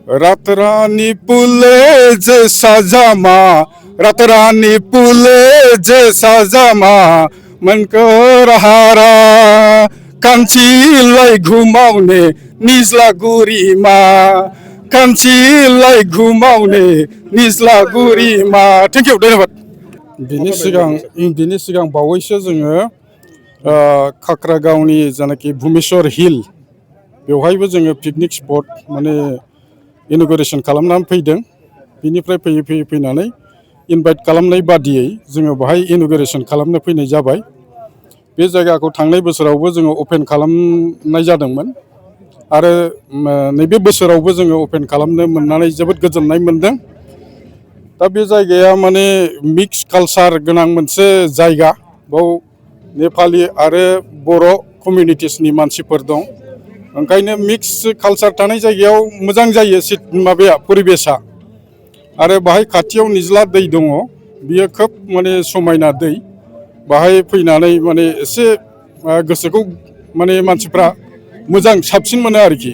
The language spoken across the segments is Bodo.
रातरानी पुले जैसा जामा, रातरानी पुले जैसा जामा, मन कर हारा कान्छीलाई घुमाउने निज्लागुरीमा, कान्छीलाई घुमाउने निज्लागुरीमा। थैंक यू, धन्यवाद। बिनि सिगां बावैसो जोङो खाख्रागावनि जानाखि भुमेश्वर हिल बेवहायबो जोङो पिकनिक स्पट माने इन'ग्रेसन खालामनानै फैदों। बिनिफ्राय फैनानै इनभाइट खालामनाय बादियै जोङो बाहाय इन'ग्रेसन खालामनो फैनाय जाबाय। बे जायगाखौ थांनाय बोसोरावबो जोङो अपेन खालामनाय जादोंमोन आरो नैबे बोसोरावबो जोङो अपेन खालामनो मोननानै जोबोद गोजोननाय मोनदों। दा बे जायगाया माने मिक्स कालचार गोनां मोनसे जायगा। बाव नेपालि आरो बर' कमिउनिटिसनि मानसिफोर दं। ओंखायनो मिक्स कालचार थानाय जायगायाव मोजां जायो माबाया परिबेसा। आरो बाहाय खाथियाव निज्ला दै दङ, बियो खोब माने समायना दै। बाहाय फैनानै माने एसे गोसोखौ माने मानसिफ्रा मोजां साबसिन मोनो आरोखि।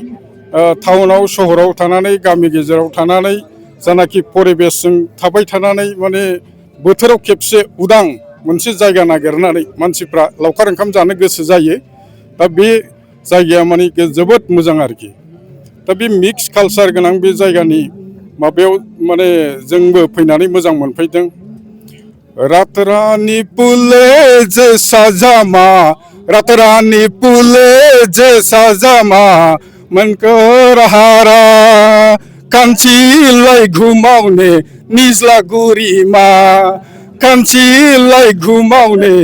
टाउनाव सहराव थानानै गामि गेजेराव थानानै जानाखि परिबेसजों थाबाय थानानै माने बोथोराव खेबसे उदां मोनसे जायगा नागिरनानै मानसिफ्रा लावखार ओंखाम जानो गोसो जायो। दा बे जायगाया माने जोबोद मोजां आरोखि। दा बे मिक्स कालचार गोनां बे जायगानि माबायाव माने जोंबो फैनानै मोजां मोनफैदों। रातरानी पुले जैसा जामा, रातरानी पुले जैसा जामा, मन कर हारा कान्छीलाई घुमाउने निज्लागुरीमा, कान्छीलाई घुमाउने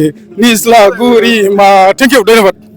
निज्लागुरीमा। थैंक यू, धन्यवाद।